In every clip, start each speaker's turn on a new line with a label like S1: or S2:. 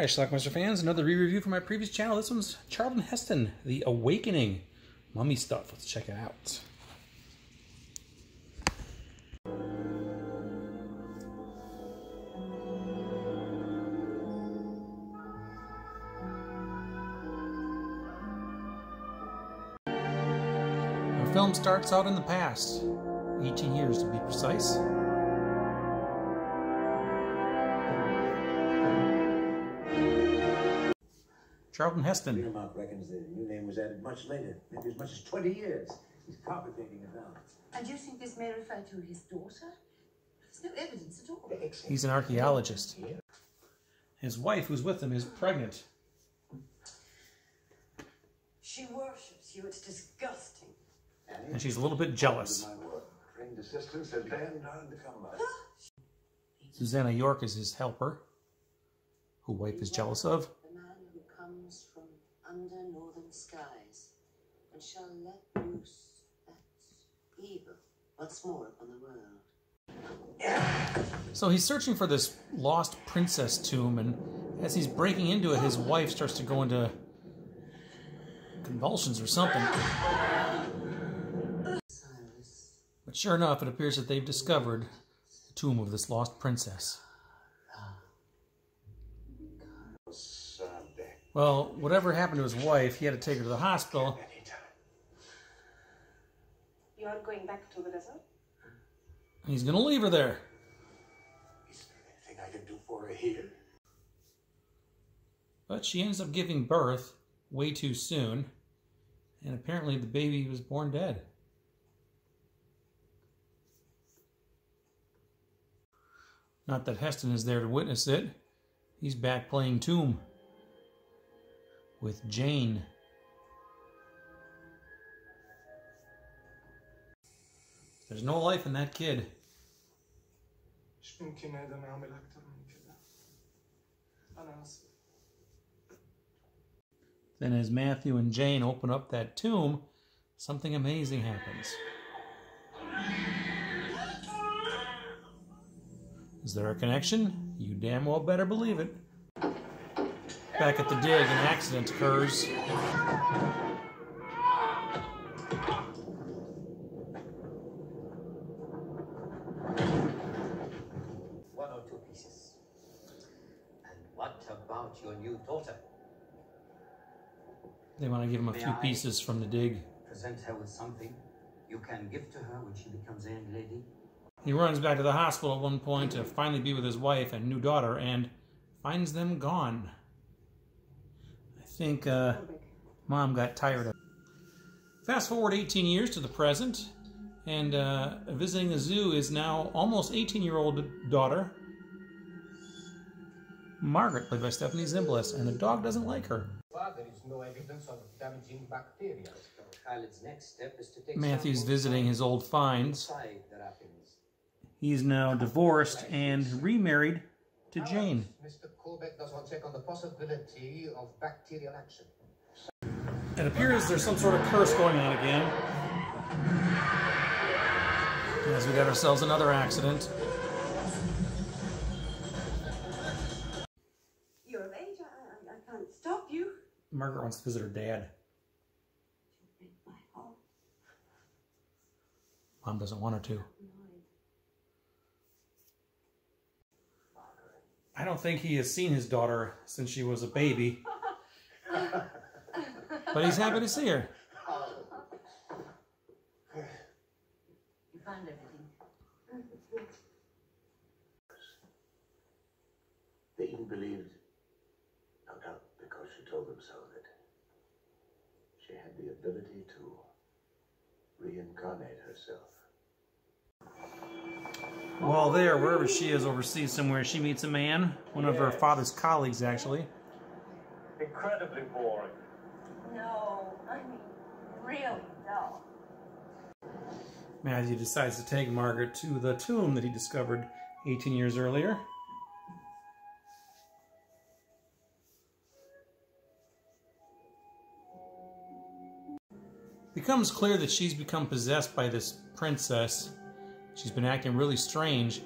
S1: Alright, Schlockmeister fans, another re-review from my previous channel. This one's Charlton Heston, The Awakening. Mummy stuff. Let's check it out. Our film starts out in the past, 18 years to be precise. Charlton Heston.
S2: Greenmark reckons the new name was added much later, maybe as much as 20 years. He's carpet dating it now.
S3: And you think this may refer to his daughter? There's no evidence at all.
S1: He's an archaeologist. His wife, who's with him, is pregnant.
S3: She worships you. It's disgusting.
S1: And she's a little bit jealous.
S2: Trained assistants are damned hard to come by.
S1: Susanna York is his helper, who wife is jealous of.
S3: Comes from under northern skies and shall let loose that evil once more upon the world.
S1: So he's searching for this lost princess tomb, and as he's breaking into it, his wife starts to go into convulsions or something. But sure enough, it appears that they've discovered the tomb of this lost princess. Well, whatever happened to his wife, he had to take her to the hospital.
S3: You are going back to the desert?
S1: He's going to leave her there.
S2: Is there anything I can do for her here?
S1: But she ends up giving birth way too soon, and apparently the baby was born dead. Not that Heston is there to witness it. He's back playing Tomb with Jane. There's no life in that kid. Then as Matthew and Jane open up that tomb, something amazing happens. Is there a connection? You damn well better believe it. Back at the dig, an accident occurs.
S4: One or two pieces. And what about your new daughter?
S1: They want to give him a few pieces from the dig.
S4: Present her with something you can give to her when she becomes a young lady.
S1: He runs back to the hospital at one point to finally be with his wife and new daughter, and finds them gone. I think Mom got tired of it. Fast forward 18 years to the present, and visiting the zoo is now almost 18-year-old daughter, Margaret, played by Stephanie Zimbalist, and the dog doesn't like her.
S5: There is no evidence of damaging bacteria.
S4: Khaled's next step is to take
S1: Matthew's visiting his old finds. He's now divorced and remarried to Jane.
S5: Mr. Colbeck does not check on the possibility of bacterial action.
S1: It appears there's some sort of curse going on again, as we got ourselves another accident.
S3: You're of age. I can't stop you.
S1: Margaret wants to visit her dad.
S3: You break my heart.
S1: Mom doesn't want her to. I don't think he has seen his daughter since she was a baby. But he's happy to see her.
S3: You found everything.
S2: They even believed, no doubt because she told them so, that she had the ability to reincarnate herself.
S1: While there, wherever she is overseas somewhere, she meets a man, one of her father's colleagues actually.
S6: Incredibly boring.
S3: No, I mean, really dull.
S1: Matthew decides to take Margaret to the tomb that he discovered 18 years earlier. It becomes clear that she's become possessed by this princess. She's been acting really strange.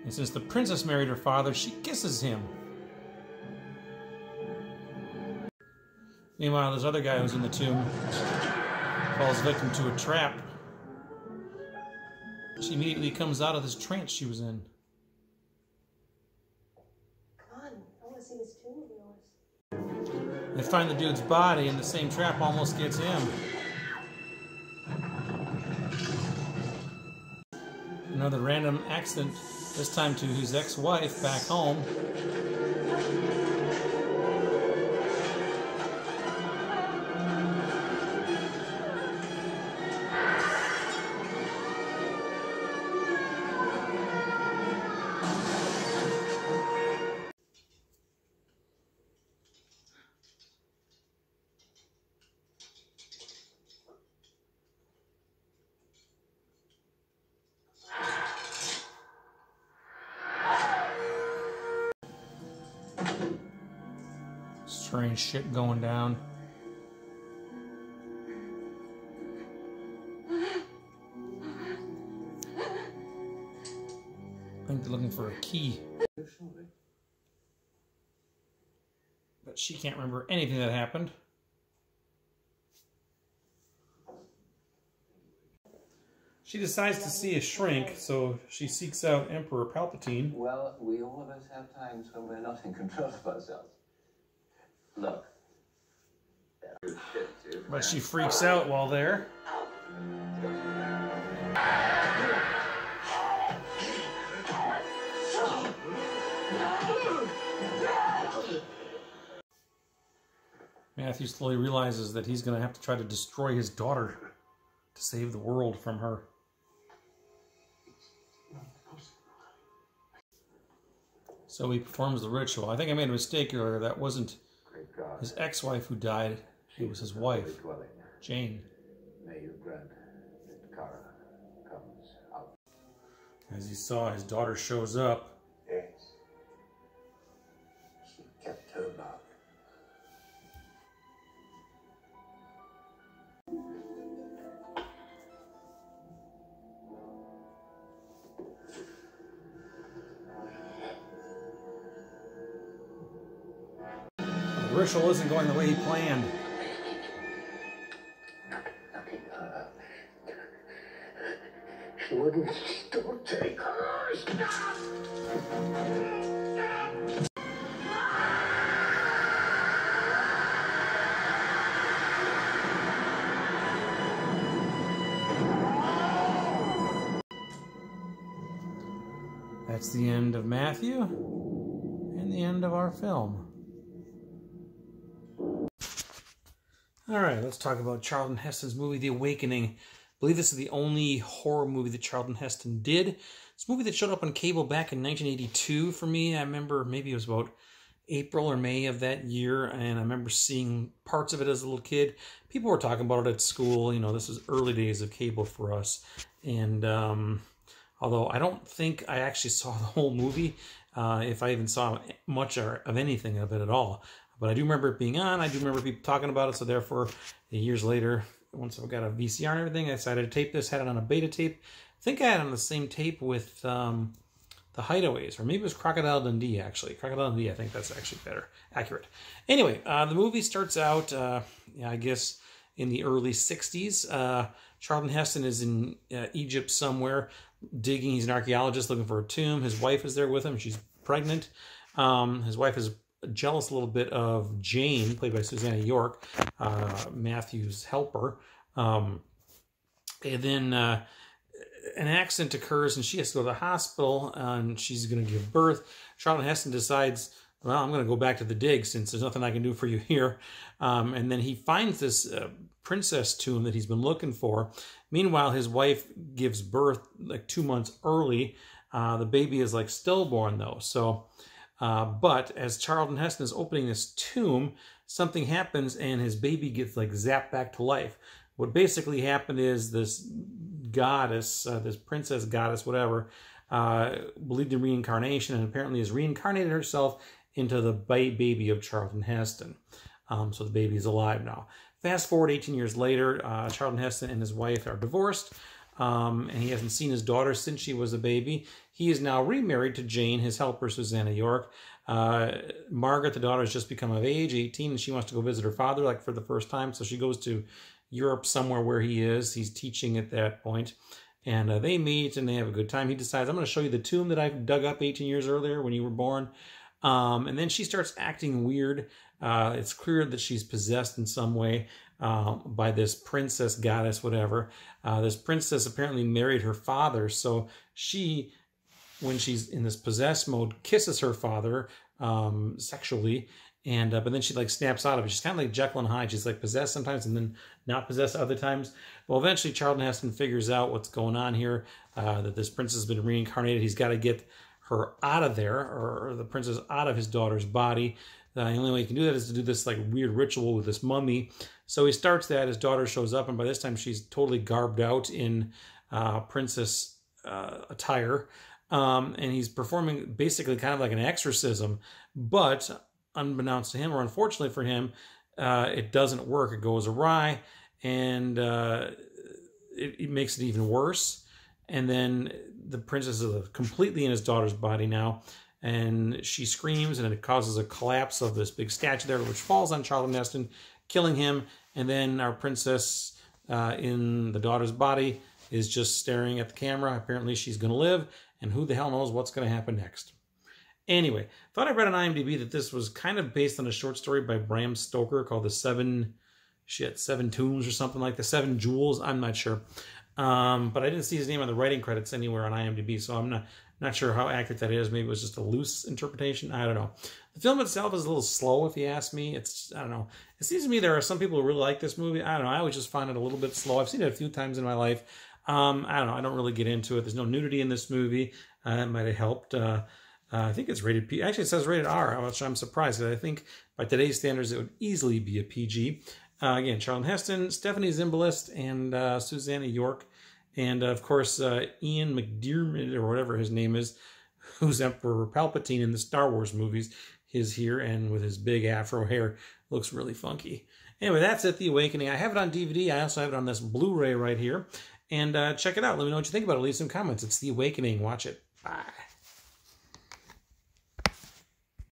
S1: And since the princess married her father, she kisses him. Meanwhile, this other guy who's in the tomb falls victim to a trap. She immediately comes out of this trance she was in.
S7: Come on, I want to see this tomb of yours.
S1: They find the dude's body, and the same trap almost gets him. Another random accident, this time to his ex-wife back home. Strange shit going down. I think they're looking for a key. But she can't remember anything that happened. She decides to see a shrink, so she seeks out Emperor Palpatine.
S4: Well, we all of us have times when we're not in control of ourselves. Look.
S1: But she freaks out while there. Matthew slowly realizes that he's going to have to try to destroy his daughter to save the world from her. So he performs the ritual. I think I made a mistake earlier. That wasn't his ex-wife who died. It was his wife, Jane.
S2: May you grant that Kara comes out.
S1: As he saw, his daughter shows up.
S2: Yes. She kept her love.
S1: The ritual isn't going the way he planned.
S2: She wouldn't still take hers.
S1: That's the end of Matthew and the end of our film. All right, let's talk about Charlton Heston's movie, The Awakening. I believe this is the only horror movie that Charlton Heston did. It's a movie that showed up on cable back in 1982 for me. I remember maybe it was about April or May of that year, and I remember seeing parts of it as a little kid. People were talking about it at school. You know, this was early days of cable for us. And although I don't think I actually saw the whole movie, if I even saw much of anything of it at all. But I do remember it being on. I do remember people talking about it. So therefore, years later, once I got a VCR and everything, I decided to tape this. Had it on a beta tape. I think I had it on the same tape with The Hideaways. Or maybe it was Crocodile Dundee, actually. Crocodile Dundee, I think that's actually better. Accurate. Anyway, the movie starts out, I guess, in the early 60s. Charlton Heston is in Egypt somewhere, digging. He's an archaeologist looking for a tomb. His wife is there with him. She's pregnant. His wife is jealous a little bit of Jane, played by Susanna York, Matthew's helper. And then an accident occurs and she has to go to the hospital and she's going to give birth. Charlton Heston decides, well, I'm going to go back to the dig since there's nothing I can do for you here. And then he finds this princess tomb that he's been looking for. Meanwhile, his wife gives birth like 2 months early. The baby is like stillborn though. So, but as Charlton Heston is opening this tomb, something happens and his baby gets like zapped back to life. What basically happened is this goddess, this princess goddess, whatever, believed in reincarnation and apparently has reincarnated herself into the baby of Charlton Heston. So the baby is alive now. Fast forward 18 years later, Charlton Heston and his wife are divorced. And he hasn't seen his daughter since she was a baby. He is now remarried to Jane, his helper, Susanna York. Margaret, the daughter, has just become of age, 18, and she wants to go visit her father, like, for the first time. So she goes to Europe somewhere where he is. He's teaching at that point. And they meet and they have a good time. He decides, I'm going to show you the tomb that I dug up 18 years earlier when you were born. And then she starts acting weird. It's clear that she's possessed in some way by this princess, goddess, whatever. This princess apparently married her father. So she, when she's in this possessed mode, kisses her father sexually. And but then she like snaps out of it. She's kind of like Jekyll and Hyde. She's like possessed sometimes and then not possessed other times. Well, eventually Charlton Heston figures out what's going on here, that this princess has been reincarnated. He's got to get her out of there, or the princess out of his daughter's body. The only way he can do that is to do this like weird ritual with this mummy. So he starts that. His daughter shows up, and by this time she's totally garbed out in princess attire. And he's performing basically kind of like an exorcism, but unbeknownst to him, or unfortunately for him, it doesn't work. It goes awry, and it makes it even worse. And then the princess is completely in his daughter's body now, and she screams, and it causes a collapse of this big statue there, which falls on Charlton Heston, killing him. And then our princess in the daughter's body is just staring at the camera. Apparently she's going to live, and who the hell knows what's going to happen next. Anyway, thought I read on IMDb that this was kind of based on a short story by Bram Stoker called The Seven Tombs or something like the 7 Jewels. I'm not sure. But I didn't see his name on the writing credits anywhere on IMDb, so I'm not sure how accurate that is. Maybe it was just a loose interpretation. I don't know. The film itself is a little slow, if you ask me. I don't know. It seems to me there are some people who really like this movie. I don't know. I always just find it a little bit slow. I've seen it a few times in my life. I don't know. I don't really get into it. There's no nudity in this movie. That might have helped. I think it's rated P. Actually, it says rated R, which I'm surprised, because I think by today's standards, it would easily be a PG. Again, Charlton Heston, Stephanie Zimbalist, and Susanna York. And, of course, Ian McDiarmid, or whatever his name is, who's Emperor Palpatine in the Star Wars movies, is here, and with his big afro hair, looks really funky. Anyway, that's it, The Awakening. I have it on DVD. I also have it on this Blu-ray right here. And check it out. Let me know what you think about it. Leave some comments. It's The Awakening. Watch it. Bye.